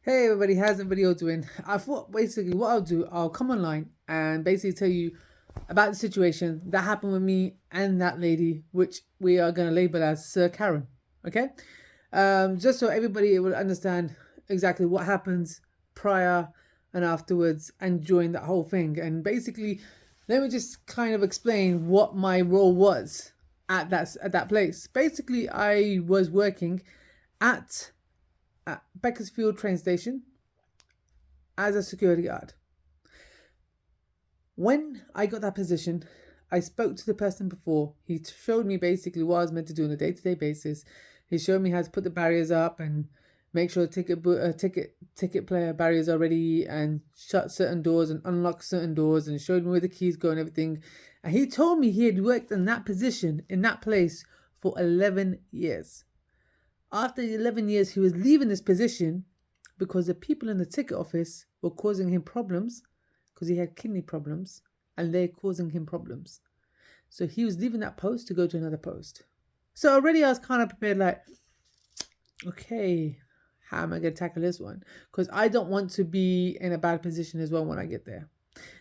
Hey everybody, how's the video doing? I thought basically what I'll do, I'll come online and basically tell you about the situation that happened with me and that lady, which we are going to label as Sir Karen. Okay? Just so everybody will understand exactly what happens prior and afterwards and during that whole thing. And basically, let me just kind of explain what my role was at that place. Basically, I was working at Beaconsfield train station as a security guard. When I got that position, I spoke to the person before. He showed me basically what I was meant to do on a day-to-day basis. He showed me how to put the barriers up and make sure ticket player barriers are ready and shut certain doors and unlock certain doors, and showed me where the keys go and everything. And he told me he had worked in that position in that place for 11 years. After 11 years, he was leaving this position because the people in the ticket office were causing him problems because he had kidney problems and they're causing him problems. So he was leaving that post to go to another post. So already I was kind of prepared, like, okay, how am I going to tackle this one? Because I don't want to be in a bad position as well when I get there.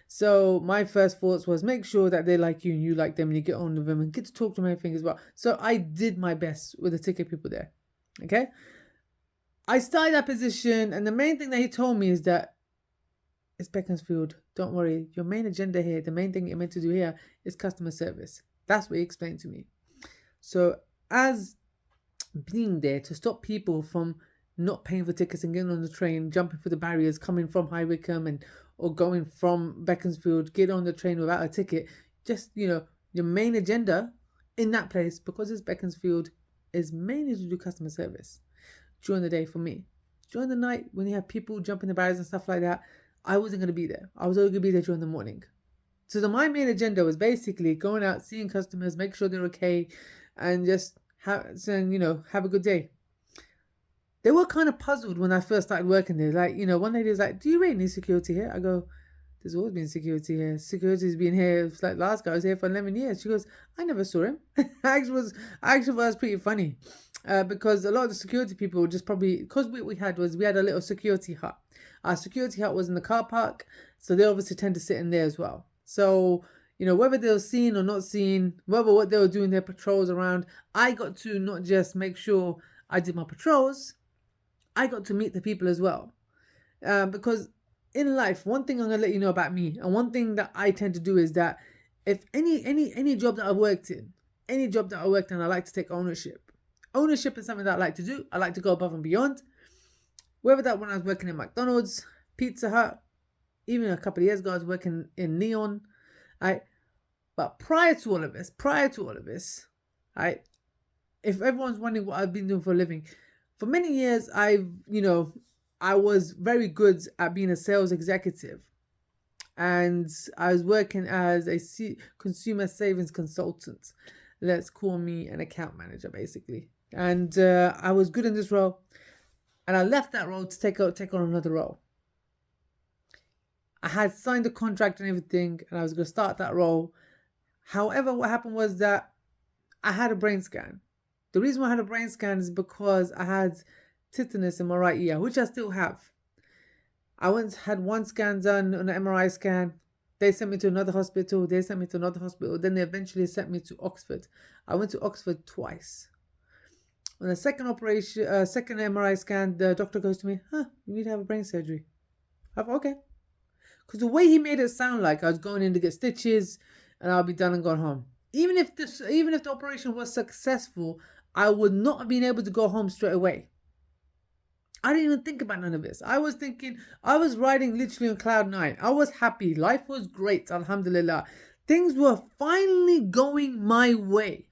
So my first thoughts was make sure that they like you and you like them and you get on with them and get to talk to them and everything as well. So I did my best with the ticket people there. Okay. I started that position, and the main thing that he told me is that it's Beaconsfield. Don't worry. Your main agenda here, the main thing you're meant to do here is customer service. That's what he explained to me. So as being there to stop people from not paying for tickets and getting on the train, jumping through the barriers, coming from High Wycombe and or going from Beaconsfield, get on the train without a ticket. Just, your main agenda in that place, because it's Beaconsfield, is mainly to do customer service during the day for me. During the night, when you have people jumping the barriers and stuff like that, I wasn't going to be there. I was only going to be there during the morning. So my main agenda was basically going out, seeing customers, make sure they're okay, and just have a good day. They were kind of puzzled when I first started working there. Like, one lady was like, "Do you really need security here?" I go, "There's always been security here. Security's been here. It's like last guy was here for 11 years." She goes, "I never saw him." I actually thought it was pretty funny. Because a lot of the security people just probably, because we had a little security hut. Our security hut was in the car park, so they obviously tend to sit in there as well. So, whether they were seen or not seen, whether what they were doing their patrols around, I got to not just make sure I did my patrols, I got to meet the people as well. Because in life, one thing I'm gonna let you know about me, and one thing that I tend to do is that if any job that I've worked in, I like to take ownership. Ownership is something that I like to do. I like to go above and beyond. Whether that when I was working in McDonald's, Pizza Hut, even a couple of years ago I was working in Neon. But prior to all of this, if everyone's wondering what I've been doing for a living, for many years I was very good at being a sales executive. And I was working as a consumer savings consultant. Let's call me an account manager, basically. And I was good in this role. And I left that role to take on another role. I had signed a contract and everything, and I was going to start that role. However, what happened was that I had a brain scan. The reason why I had a brain scan is because I had tetanus in my right ear, which I still have. I once had one scan done on an MRI scan. They sent me to another hospital. Then they eventually sent me to Oxford. I went to Oxford twice. On the second MRI scan, the doctor goes to me, "You need to have a brain surgery." I thought, okay. Because the way he made it sound like I was going in to get stitches and I'll be done and gone home. Even if the operation was successful, I would not have been able to go home straight away. I didn't even think about none of this. I was riding literally on cloud nine. I was happy. Life was great. Alhamdulillah. Things were finally going my way.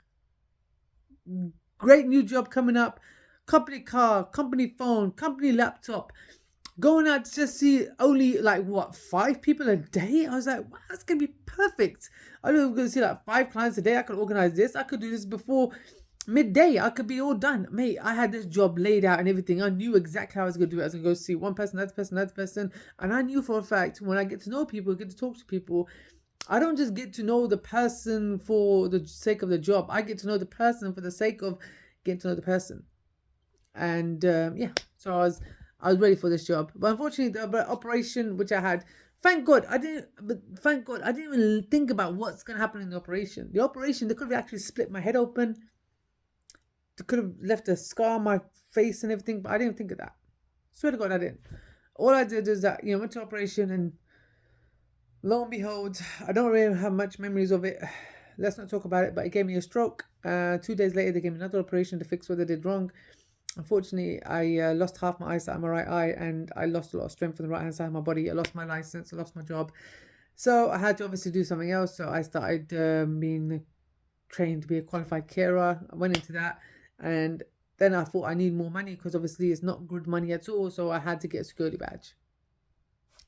Great new job coming up. Company car, company phone, company laptop. Going out to just see only 5 people a day? I was like, wow, that's going to be perfect. I know I'm going to see 5 clients a day. I could organize this. I could do this before midday. I could be all done. Mate, I had this job laid out and everything. I knew exactly how I was going to do it. I was going to go see one person, that person. And I knew for a fact when I get to know people, get to talk to people, I don't just get to know the person for the sake of the job. I get to know the person for the sake of getting to know the person. And so I was ready for this job. But unfortunately, the operation which I had, thank God, I didn't even think about what's going to happen in the operation. The operation, they could have actually split my head open. They could have left a scar on my face and everything, but I didn't think of that. Swear to God, I didn't. All I did is that, went to operation, and lo and behold, I don't really have much memories of it. Let's not talk about it, but it gave me a stroke. 2 days later, they gave me another operation to fix what they did wrong. Unfortunately, I lost half my eyesight on my right eye, and I lost a lot of strength on the right hand side of my body. I lost my license, I lost my job. So I had to obviously do something else. So I started being trained to be a qualified carer. I went into that, and then I thought I need more money because obviously it's not good money at all. So I had to get a security badge.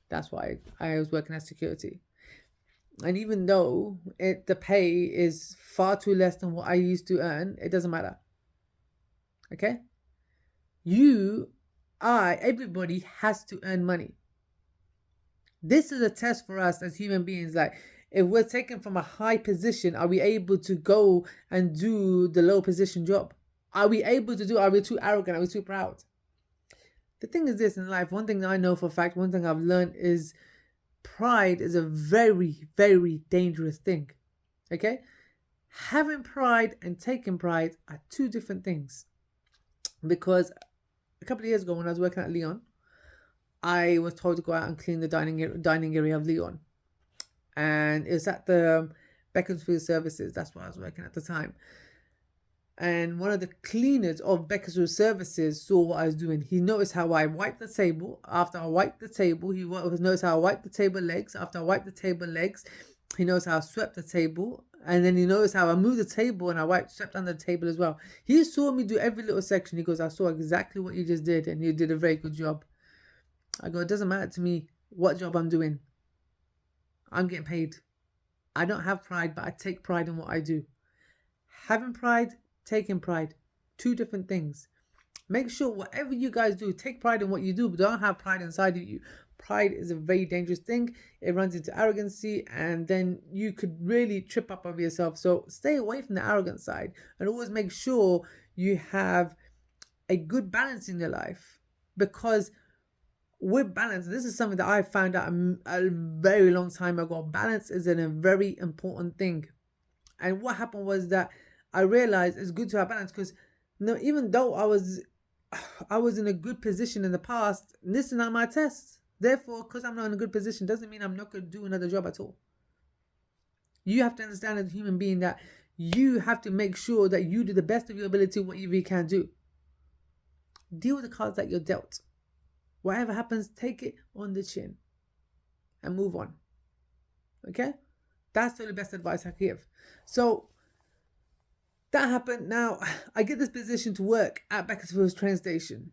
That's why I was working as security. And even though the pay is far too less than what I used to earn, it doesn't matter. Okay? Everybody has to earn money. This is a test for us as human beings. Like, if we're taken from a high position, are we able to go and do the low position job? Are we too arrogant? Are we too proud? The thing is this in life, one thing that I know for a fact, one thing I've learned is pride is a very, very dangerous thing. Okay? Having pride and taking pride are two different things. Because a couple of years ago when I was working at Leon, I was told to go out and clean the dining area of Leon. And it was at the Beaconsfield services. That's where I was working at the time. And one of the cleaners of Beaconsfield services saw what I was doing. He noticed how I wiped the table. After I wiped the table, he noticed how I wiped the table legs. After I wiped the table legs, he noticed how I swept the table. And then he noticed how I moved the table and I swept under the table as well. He saw me do every little section. He goes, I saw exactly what you just did, and you did a very good job. I go, it doesn't matter to me what job I'm doing. I'm getting paid. I don't have pride, but I take pride in what I do. Having pride, taking pride, two different things. Make sure whatever you guys do, take pride in what you do, but don't have pride inside of you. Pride is a very dangerous thing. It runs into arrogancy, and then you could really trip up over yourself. So stay away from the arrogant side, and always make sure you have a good balance in your life. Because with balance, this is something that I found out a very long time ago. Balance is a very important thing. And what happened was that I realized it's good to have balance, because even though I was in a good position in the past, this is not my test. Therefore, because I'm not in a good position doesn't mean I'm not going to do another job at all. You have to understand as a human being that you have to make sure that you do the best of your ability what you really can do. Deal with the cards that you're dealt. Whatever happens, take it on the chin and move on. Okay? That's the best advice I can give. So that happened. Now I get this position to work at Beaconsfield train station.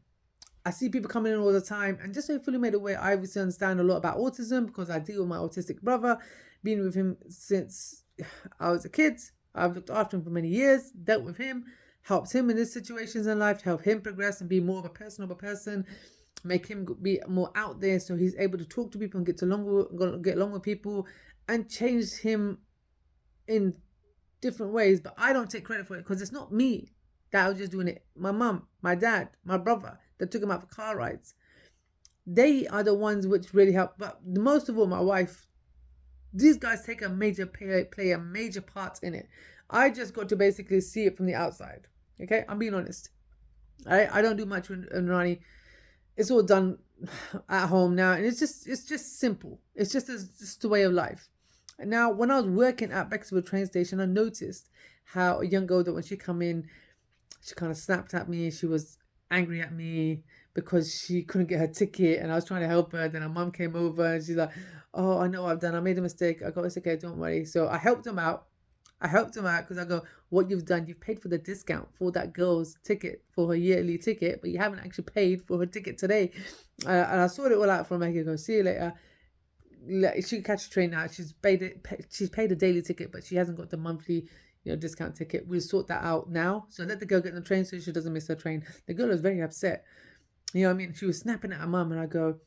I see people coming in all the time, and just so fully made aware, I obviously understand a lot about autism because I deal with my autistic brother, been with him since I was a kid. I've looked after him for many years, dealt with him, helped him in his situations in life, to help him progress and be more of a personable person, make him be more out there so he's able to talk to people and get along with people, and change him in different ways. But I don't take credit for it because it's not me that was just doing it. My mum, my dad, my brother that took him out for car rides. They are the ones which really help. But most of all, my wife. These guys take play a major part in it. I just got to basically see it from the outside. Okay, I'm being honest. I don't do much with Rani. It's all done at home now, and it's just simple. It's just a way of life. And now, when I was working at Beaconsfield train station, I noticed how a young girl that when she come in, she kind of snapped at me. She was angry at me because she couldn't get her ticket, and I was trying to help her. Then her mum came over, and she's like, "Oh, I know what I've done. I made a mistake. I go, it's okay, don't worry." So I helped him out. Because I go, what you've done, you've paid for the discount for that girl's ticket, for her yearly ticket, but you haven't actually paid for her ticket today. And I sorted it all out for her. I go, see you later. She can catch a train now. She's paid a daily ticket, but she hasn't got the monthly discount ticket. We'll sort that out now. So let the girl get on the train so she doesn't miss her train. The girl was very upset. You know what I mean? She was snapping at her mum, and I go,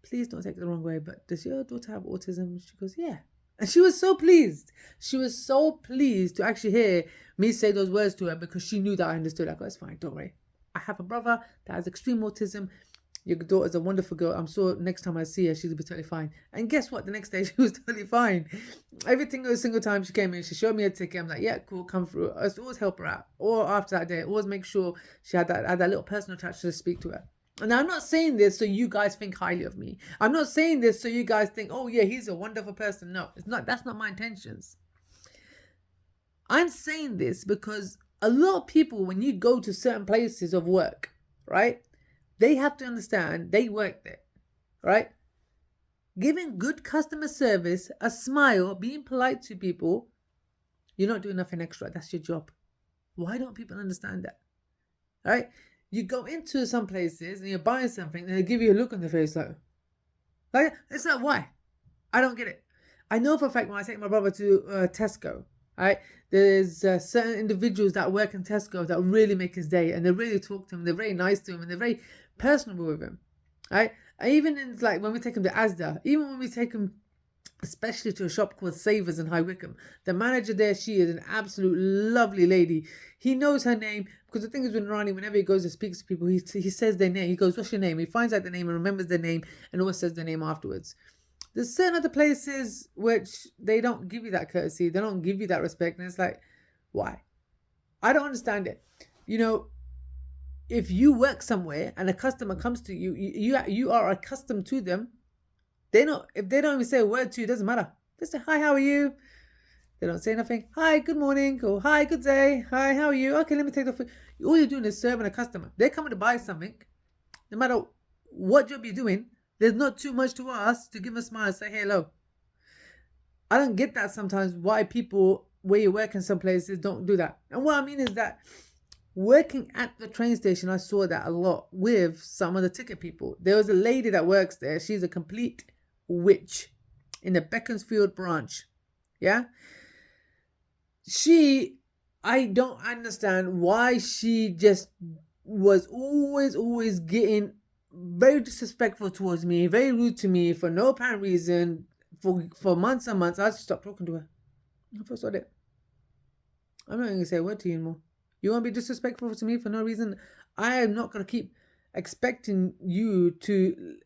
please don't take it the wrong way, but does your daughter have autism? She goes, yeah. And she was so pleased. She was so pleased to actually hear me say those words to her, because she knew that I understood. I go, it's fine, don't worry. I have a brother that has extreme autism. Your daughter's a wonderful girl. I'm sure next time I see her, she'll be totally fine. And guess what? The next day, she was totally fine. Every single time she came in, she showed me a ticket. I'm like, yeah, cool, come through. I used to always help her out. Or after that day, always make sure she had that little personal touch to speak to her. And I'm not saying this so you guys think highly of me. I'm not saying this so you guys think, oh yeah, he's a wonderful person. No, it's not. That's not my intentions. I'm saying this because a lot of people, when you go to certain places of work, right, they have to understand they work there, right? Giving good customer service, a smile, being polite to people, you're not doing nothing extra. That's your job. Why don't people understand that? Right? You go into some places and you're buying something and they give you a look on the face like it's like, why? I don't get it. I know for a fact when I take my brother to Tesco, right? There's certain individuals that work in Tesco that really make his day, and they really talk to him. They're very nice to him, and they're very personable with him, right? And even in like when we take him to Asda, even when we take him especially to a shop called Savers in High Wycombe, the manager there, she is an absolute lovely lady. He knows her name because the thing is with Ronnie, whenever he goes and speaks to people, he says their name. He goes, "What's your name?" He finds out the name and remembers their name and always says their name afterwards. There's certain other places which they don't give you that courtesy. They don't give you that respect. And it's like, why? I don't understand it. You know, if you work somewhere and a customer comes to you, you are accustomed to them. If they don't even say a word to you, it doesn't matter. They say, "Hi, how are you?" They don't say nothing. "Hi, good morning," or "Hi, good day." "Hi, how are you?" "Okay, let me take the food." All you're doing is serving a customer. They're coming to buy something. No matter what job you're doing, there's not too much to ask to give them a smile and say, "Hey, hello." I don't get that sometimes why people where you work in some places don't do that. And what I mean is that working at the train station, I saw that a lot with some of the ticket people. There was a lady that works there. She's a complete witch in the Beaconsfield branch. Yeah. I don't understand why she just was always getting very disrespectful towards me, very rude to me for no apparent reason for months and months. I just stopped talking to her. I first saw it. I'm not going to say a word to you anymore. You want to be disrespectful to me for no reason? I am not going to keep expecting you to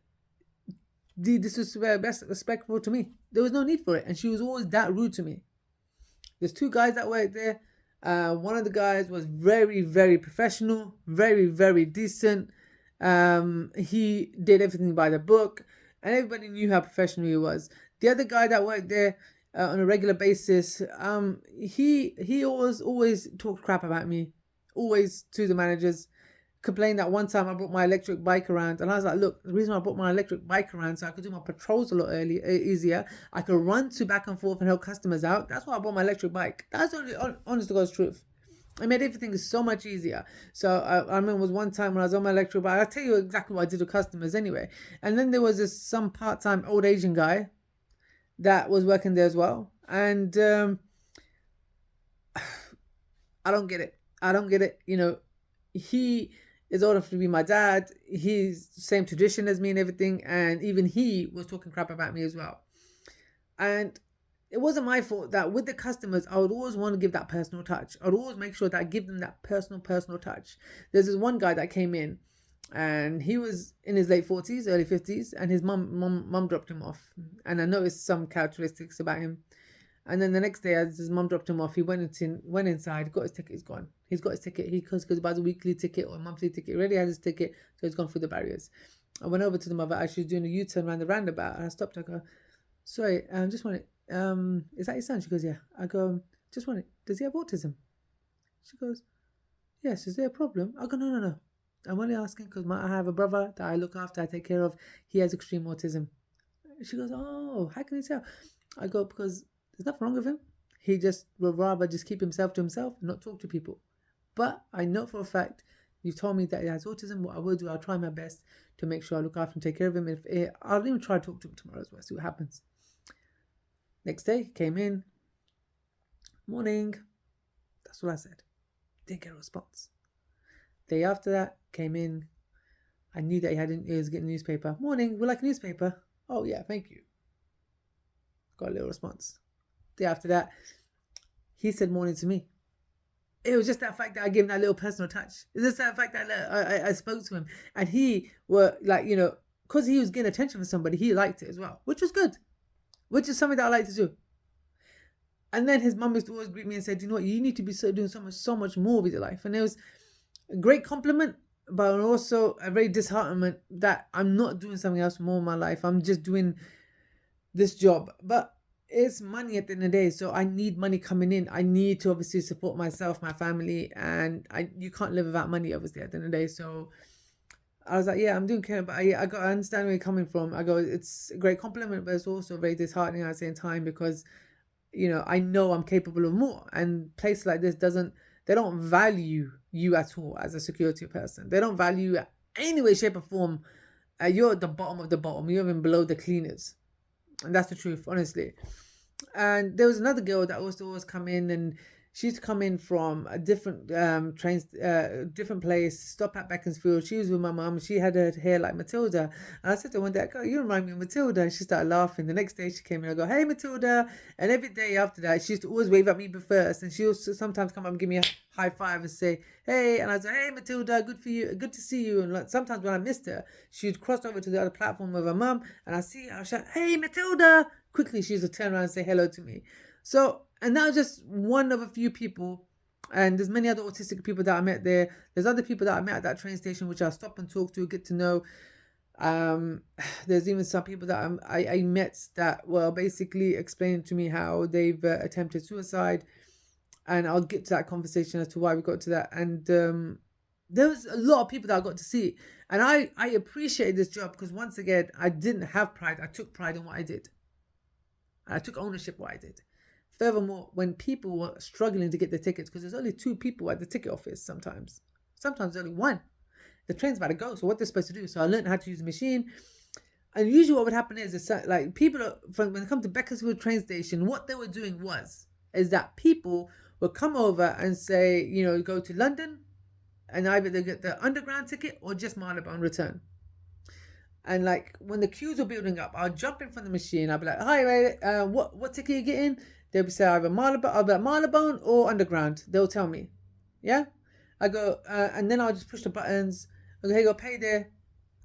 be disrespectful to me. There was no need for it. And she was always that rude to me. There's two guys that worked there. One of the guys was very, very professional, very, very decent. He did everything by the book, and everybody knew how professional he was. The other guy that worked there on a regular basis, he always talked crap about me, always to the managers. Complained that one time I brought my electric bike around, and I was like, look, the reason I brought my electric bike around so I could do my patrols a lot easier. I could run to back and forth and help customers out. That's why I bought my electric bike. That's only honest to God's truth. It made everything so much easier. So I remember it was one time when I was on my electric bike. I'll tell you exactly what I did with customers anyway. And then there was some part-time old Asian guy that was working there as well. And I don't get it. You know, he is old enough to be my dad. He's same tradition as me and everything. And even he was talking crap about me as well. And it wasn't my fault that with the customers, I would always want to give that personal touch. I would always make sure that I give them that personal touch. There's this one guy that came in and he was in his late 40s, early 50s, and his mum dropped him off. And I noticed some characteristics about him. And then the next day, as his mum dropped him off, he went inside, got his ticket, he's gone. He's got his ticket. He goes buys a weekly ticket or a monthly ticket. He already had his ticket, so he's gone through the barriers. I went over to the mother as she was doing a U-turn around the roundabout, and I stopped her. I go, "Sorry, just wanted, is that your son?" She goes, "Yeah." I go, "Just wanted, does he have autism?" She goes, "Yes, is there a problem?" I go, No. I'm only asking because I have a brother that I look after, I take care of. He has extreme autism." She goes, "Oh, how can you tell?" I go, "Because there's nothing wrong with him. He just would rather just keep himself to himself and not talk to people. But I know for a fact, you've told me that he has autism. What I will do, I'll try my best to make sure I look after and take care of him. I'll even try to talk to him tomorrow as well, see what happens." Next day, came in. "Morning." That's what I said. Didn't get a response. Day after that, came in. I knew that he was getting a newspaper. "Morning, would like a newspaper?" "Oh yeah, thank you." Got a little response. Day after that, he said morning to me. It was just that fact that I gave him that little personal touch. It's just that fact that I spoke to him, and he were like, because he was getting attention from somebody, he liked it as well, which was good, which is something that I like to do. And then his mum used to always greet me and said, you know what, you need to be doing so much more with your life. And it was a great compliment, but also a very disheartenment that I'm not doing something else more in my life. I'm just doing this job. But it's money at the end of the day, so I need money coming in. I need to obviously support myself, my family, and you can't live without money, obviously, at the end of the day. So I was like, yeah, I'm doing care, but I understand where you're coming from. I go, it's a great compliment, but it's also very disheartening at the same time, because I know I'm capable of more, and places like this they don't value you at all as a security person. They don't value you in any way, shape, or form. You're at the bottom of the bottom. You're even below the cleaners, and that's the truth, honestly. And there was another girl that used to always come in, and she used to come in from a different different place, stop at Beaconsfield. She was with my mum. She had her hair like Matilda. And I said to her one day, "Girl, you remind me of Matilda." And she started laughing. The next day she came in, I go, "Hey, Matilda." And every day after that, she used to always wave at me first. And she used sometimes come up and give me a high five and say, "Hey." And I was like, "Hey, Matilda, good for you. Good to see you." And like, sometimes when I missed her, she'd cross over to the other platform with her mum. And I see her, I shout, "Hey, Matilda." Quickly, she used to turn around and say hello to me. So, and that was just one of a few people. And there's many other autistic people that I met there. There's other people that I met at that train station, which I'll stop and talk to, get to know. There's even some people that I met that were basically explaining to me how they've attempted suicide. And I'll get to that conversation as to why we got to that. And there was a lot of people that I got to see. And I appreciated this job because, once again, I didn't have pride. I took pride in what I did. I took ownership of what I did. Furthermore, when people were struggling to get the tickets, because there's only 2 people at the ticket office sometimes only 1. The train's about to go, so what they're supposed to do? So I learned how to use the machine. And usually what would happen is like people, when it comes to Beaconsfield train station, what they were doing is that people would come over and say, go to London, and either they get the underground ticket or just Marylebone return. And like when the queues were building up, I'll jump in from the machine. I'll be like, "Hi, what ticket are you getting?" They'll say either Marylebone, I'll be like, Marylebone or underground. They'll tell me. Yeah? I go, and then I'll just push the buttons. I go, "Hey, go pay there."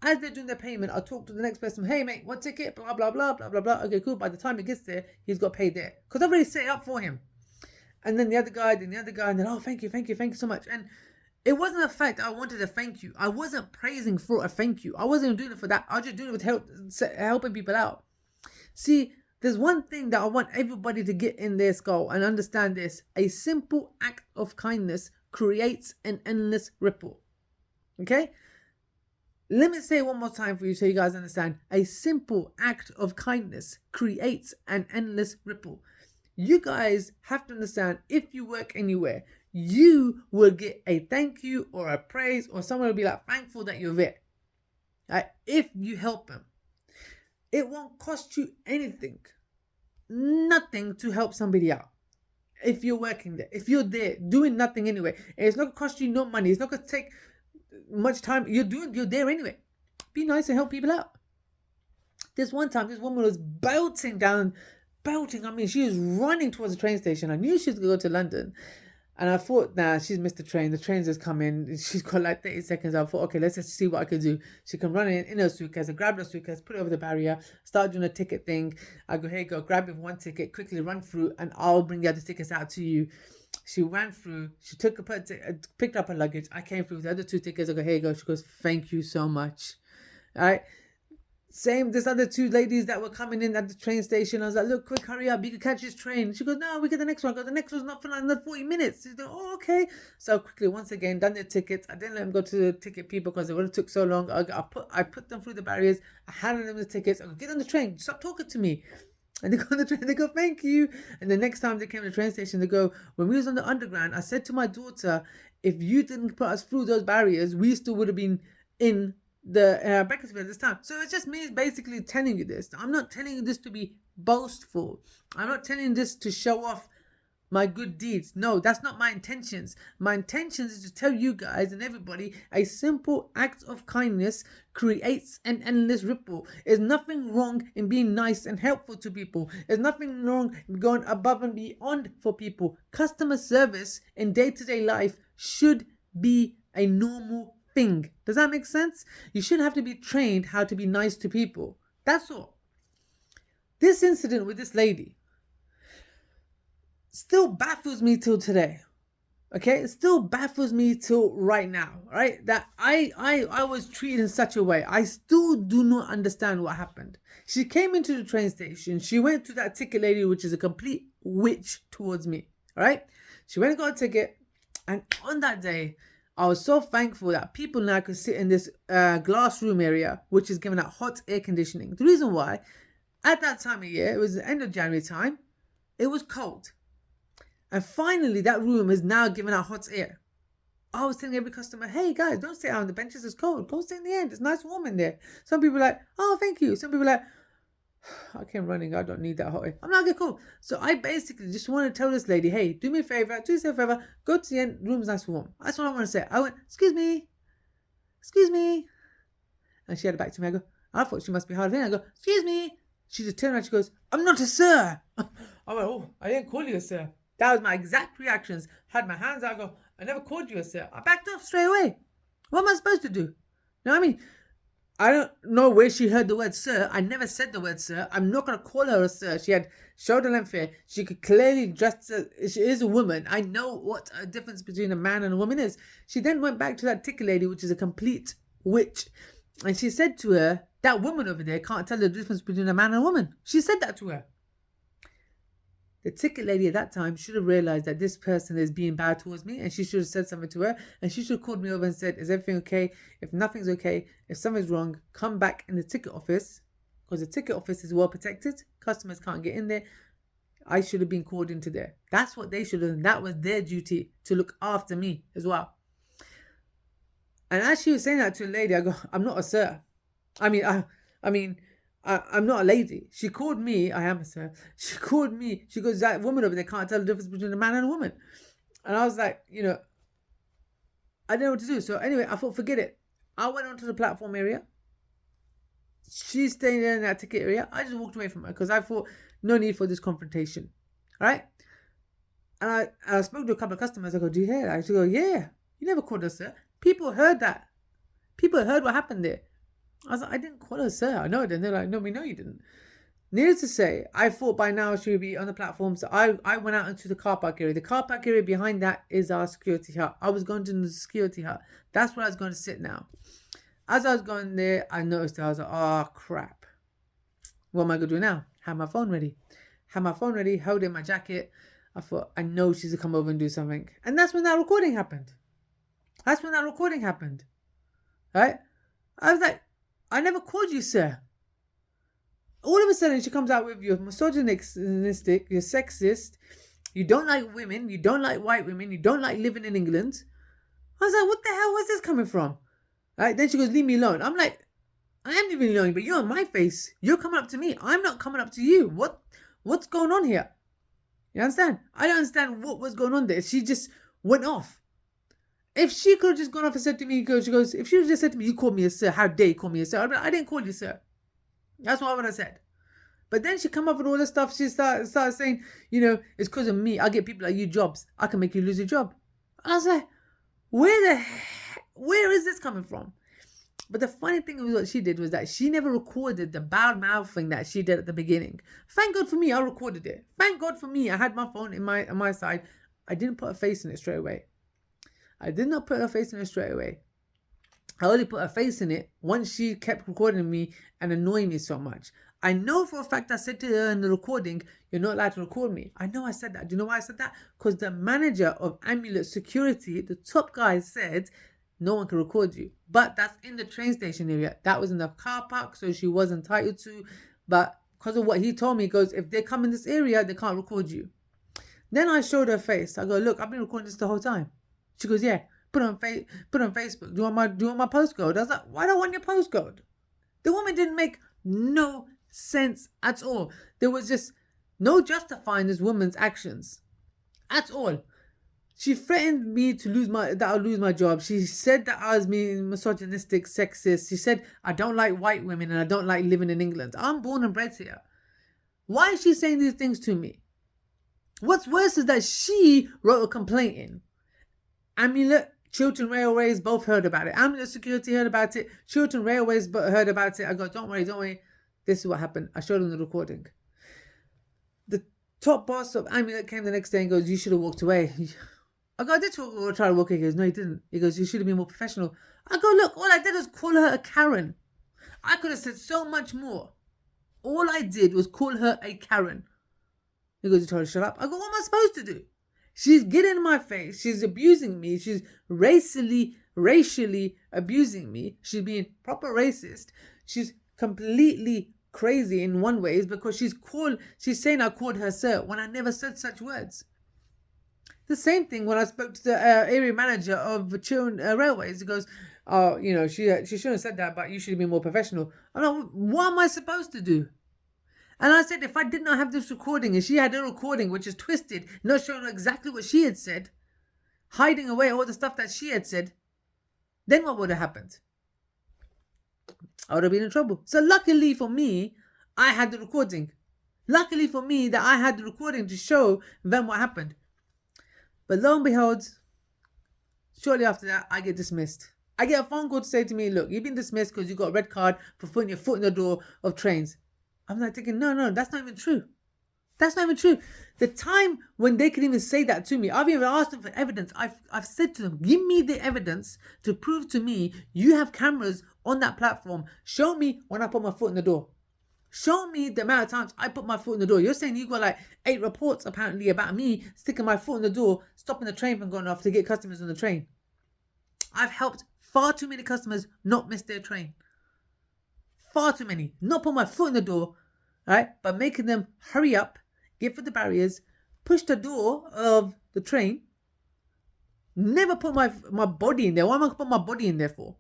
As they're doing their payment, I'll talk to the next person. "Hey, mate, what ticket?" Blah, blah, blah, blah, blah, blah. Okay, cool. By the time it gets there, he's got paid there. Because I've already set it up for him. And then the other guy, and then, "Oh, thank you so much." And it wasn't the fact that I wanted a thank you. I wasn't praising for a thank you. I wasn't doing it for that. I was just doing it with helping people out. See, there's one thing that I want everybody to get in their skull and understand this. A simple act of kindness creates an endless ripple. Okay? Let me say it one more time for you so you guys understand. A simple act of kindness creates an endless ripple. You guys have to understand, if you work anywhere, you will get a thank you or a praise, or someone will be like thankful that you're there. Right? If you help them. It won't cost you anything. Nothing to help somebody out. If you're working there, if you're there doing nothing anyway, and it's not going to cost you no money, it's not going to take much time. You're there anyway. Be nice and help people out. This one time, this woman was belting. I mean, she was running towards the train station. I knew she was going to go to London. And I thought, nah, she's missed the train. The train's just come in. She's got like 30 seconds. I thought, okay, let's just see what I can do. She can run in her suitcase. I grabbed her suitcase, put it over the barrier, start doing a ticket thing. I go, "Hey, go grab it 1 ticket, quickly run through, and I'll bring the other tickets out to you." She ran through. She picked up her luggage. I came through with the other 2 tickets. I go, "Hey, go." She goes, "Thank you so much." All right. Same, there's other 2 ladies that were coming in at the train station. I was like, "Look, quick, hurry up, you can catch this train." She goes, "No, we get the next one." I go, "The next one's not for another 40 minutes. She's like, "Oh, okay." So quickly, once again, done their tickets. I didn't let them go to the ticket people because it would have took so long. I put them through the barriers. I handed them the tickets. I go, "Get on the train. Stop talking to me." And they go on the train, they go, "Thank you." And the next time they came to the train station, they go, "When we was on the underground, I said to my daughter, if you didn't put us through those barriers, we still would have been in the Beaconsfield this time." So it's just me basically telling you this. I'm not telling you this to be boastful. I'm not telling you this to show off my good deeds. No, that's not my intentions. My intentions is to tell you guys and everybody a simple act of kindness creates an endless ripple. There's nothing wrong in being nice and helpful to people. There's nothing wrong in going above and beyond for people. Customer service in day-to-day life should be a normal thing. Does that make sense? You shouldn't have to be trained how to be nice to people. That's all. This incident with this lady still baffles me till today. Okay, it still baffles me till right now, right? That I was treated in such a way. I still do not understand what happened. She came into the train station. She went to that ticket lady, which is a complete witch towards me, right? She went and got a ticket. And on that day, I was so thankful that people now could sit in this glass room area, which is given out hot air conditioning. The reason why, at that time of year, it was the end of January time, it was cold. And finally, that room is now giving out hot air. I was telling every customer, hey guys, don't sit out on the benches, it's cold. Go sit in the end, it's nice warm in there. Some people are like, oh, thank you. Some people are like, I came running, I don't need that hot air. I'm like, okay, cool. So I basically just want to tell this lady, hey, do me a favor, do yourself a favor, go to the end, room's nice warm. That's what I want to say. I went, excuse me. And she had it back to me. I go, I thought she must be hard of hearing. I go, excuse me. She just turned around, she goes, I'm not a sir. I went, oh, I didn't call you a sir. That was my exact reactions. Had my hands out, I go, I never called you a sir. I backed off straight away. What am I supposed to do? You know what I mean? I don't know where she heard the word sir. I never said the word sir. I'm not going to call her a sir. She had shoulder length hair. She could clearly dress. She is a woman. I know what a difference between a man and a woman is. She then went back to that ticket lady, which is a complete witch. And she said to her, that woman over there can't tell the difference between a man and a woman. She said that to her. The ticket lady at that time should have realized that this person is being bad towards me, and she should have said something to her, and she should have called me over and said, is everything okay? If nothing's okay, if something's wrong, come back in the ticket office, because the ticket office is well protected. Customers can't get in there. I should have been called into there. That's what they should have done. That was their duty, to look after me as well. And as she was saying that to a lady, I go, I'm not a sir. I'm not a lady. She called me, I am a sir. She called me, she goes, that woman over there can't tell the difference between a man and a woman. And I was like, I didn't know what to do. So anyway, I thought, forget it. I went onto the platform area. She's staying there in that ticket area. I just walked away from her because I thought, no need for this confrontation. All right? And I spoke to a couple of customers. I go, do you hear that? She go, yeah. You never called her sir. People heard that. People heard what happened there. I was like, I didn't call her sir. I know I didn't. They're like, no, we know you didn't. Needless to say, I thought by now she would be on the platform. So I went out into the car park area. The car park area behind that is our security hut. I was going to the security hut. That's where I was going to sit now. As I was going there, I noticed I was like, oh, crap. What am I going to do now? Have my phone ready. Held in my jacket. I thought, I know she's going to come over and do something. And that's when that recording happened. Right? I was like, I never called you sir. All of a sudden, she comes out with you're misogynistic, you're sexist, you don't like women, you don't like white women, you don't like living in England. I was like, what the hell was this coming from? Right? Then she goes, leave me alone. I'm like, I am leaving you alone, but you're on my face. You're coming up to me. I'm not coming up to you. What's going on here? You understand? I don't understand what was going on there. She just went off. If she could have just gone off and said to me, she goes, if she just said to me, you called me a sir, how dare you call me a sir? I'd be like, I didn't call you sir. That's what I would have said. But then she come up with all this stuff. She started saying, it's because of me. I get people like you jobs. I can make you lose your job. I was like, where is this coming from? But the funny thing was what she did was that she never recorded the bad mouthing that she did at the beginning. Thank God for me, I recorded it. Thank God for me, I had my phone in my side. I didn't put a face in it straight away. I did not put her face in it straight away. I only put her face in it once she kept recording me and annoying me so much. I know for a fact I said to her in the recording, you're not allowed to record me. I know I said that. Do you know why I said that? Because the manager of Amulet Security, the top guy, said no one can record you. But that's in the train station area. That was in the car park, so she was entitled to. But because of what he told me, he goes, if they come in this area, they can't record you. Then I showed her face. I go, look, I've been recording this the whole time. She goes, yeah, put it on Facebook. Do you want my postcode? I was like, why do I want your postcode? The woman didn't make no sense at all. There was just no justifying this woman's actions. At all. She threatened me to that I'll lose my job. She said that I was being misogynistic, sexist. She said I don't like white women and I don't like living in England. I'm born and bred here. Why is she saying these things to me? What's worse is that she wrote a complaint in. Amulet, Chiltern Railways both heard about it. Amulet Security heard about it. Chiltern Railways heard about it. I go, don't worry. This is what happened. I showed them the recording. The top boss of Amulet came the next day and goes, you should have walked away. I go, I did try to walk away. He goes, no, you didn't. He goes, you should have been more professional. I go, look, all I did was call her a Karen. I could have said so much more. All I did was call her a Karen. He goes, you told her to shut up. I go, what am I supposed to do? She's getting in my face. She's abusing me. She's racially abusing me. She's being proper racist. She's completely crazy in one way is because she's saying I called her sir when I never said such words. The same thing when I spoke to the area manager of Chiltern Railways. He goes, oh, she shouldn't have said that, but you should have been more professional. I'm like, what am I supposed to do? And I said, if I did not have this recording and she had a recording which is twisted, not showing exactly what she had said, hiding away all the stuff that she had said, then what would have happened? I would have been in trouble. So luckily for me, I had the recording. Luckily for me that I had the recording to show them what happened. But lo and behold, shortly after that, I get dismissed. I get a phone call to say to me, look, you've been dismissed because you got a red card for putting your foot in the door of trains. I'm like thinking, no, that's not even true. That's not even true. The time when they can even say that to me, I've even asked them for evidence. I've said to them, give me the evidence to prove to me you have cameras on that platform. Show me when I put my foot in the door. Show me the amount of times I put my foot in the door. You're saying you got like 8 reports apparently about me sticking my foot in the door, stopping the train from going off to get customers on the train. I've helped far too many customers not miss their train. Far too many. Not put my foot in the door, right? But making them hurry up, get through the barriers, push the door of the train. Never put my body in there. What am I going to put my body in there for?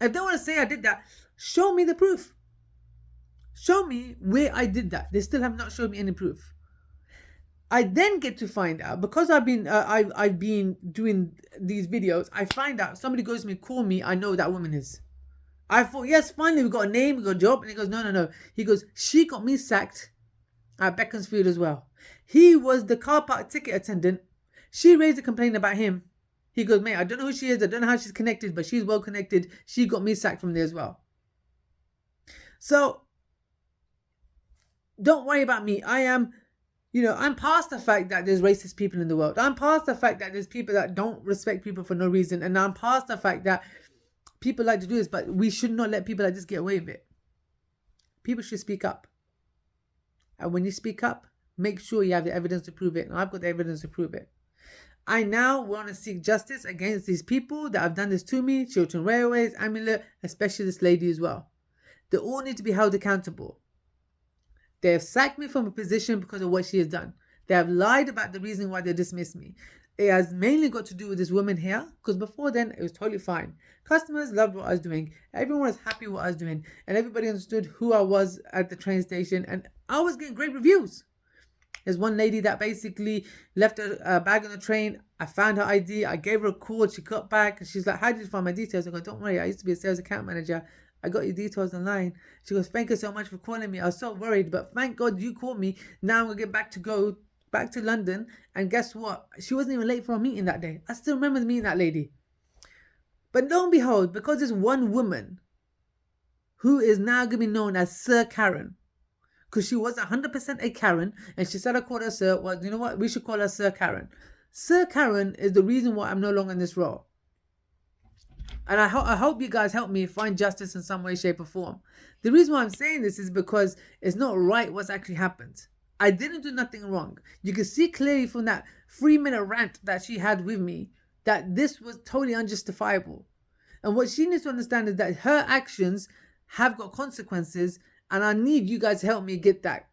If they want to say I did that, show me the proof. Show me where I did that. They still have not shown me any proof. I then get to find out, because I've been doing these videos, I find out somebody goes to me, call me, I know that woman is. I thought, yes, finally, we got a name, we got a job. And he goes, no. He goes, she got me sacked at Beaconsfield as well. He was the car park ticket attendant. She raised a complaint about him. He goes, mate, I don't know who she is. I don't know how she's connected, but she's well connected. She got me sacked from there as well. So, don't worry about me. I'm past the fact that there's racist people in the world. I'm past the fact that there's people that don't respect people for no reason. And I'm past the fact that people like to do this, but we should not let people like this get away with it. People should speak up. And when you speak up, make sure you have the evidence to prove it. And I've got the evidence to prove it. I now want to seek justice against these people that have done this to me, Chiltern Railways, Amulet, especially this lady as well. They all need to be held accountable. They have sacked me from a position because of what she has done. They have lied about the reason why they dismissed me. It has mainly got to do with this woman here, because before then it was totally fine. Customers loved what I was doing. Everyone was happy with what I was doing. And everybody understood who I was at the train station. And I was getting great reviews. There's one lady that basically left a bag on the train. I found her ID. I gave her a call. She got back. And she's like, how did you find my details? I go, don't worry. I used to be a sales account manager. I got your details online. She goes, thank you so much for calling me. I was so worried, but thank God you called me. Now I'm going to get back to London. And guess what? She wasn't even late for a meeting that day. I still remember meeting that lady. But lo and behold, because there's one woman who is now going to be known as Sir Karen, because she was 100% a Karen, and she said I called her Sir. Well, you know what? We should call her Sir Karen. Sir Karen is the reason why I'm no longer in this role. And I hope you guys help me find justice in some way, shape, or form. The reason why I'm saying this is because it's not right what's actually happened. I didn't do nothing wrong. You can see clearly from that 3-minute rant that she had with me that this was totally unjustifiable. And what she needs to understand is that her actions have got consequences, and I need you guys to help me get that.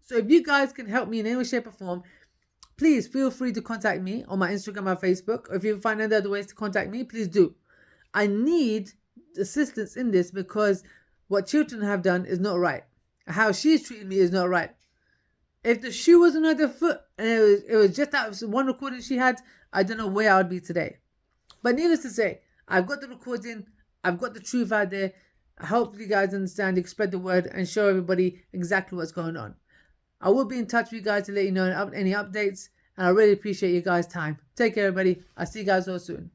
So if you guys can help me in any way, shape, or form, please feel free to contact me on my Instagram or Facebook. Or if you find any other ways to contact me, please do. I need assistance in this because what Chiltern have done is not right. How she's treating me is not right. If the shoe was on her foot and it was just that one recording she had, I don't know where I would be today. But needless to say, I've got the recording, I've got the truth out there. I hope you guys understand, spread the word, and show everybody exactly what's going on. I will be in touch with you guys to let you know any updates, and I really appreciate you guys' time. Take care, everybody. I'll see you guys all soon.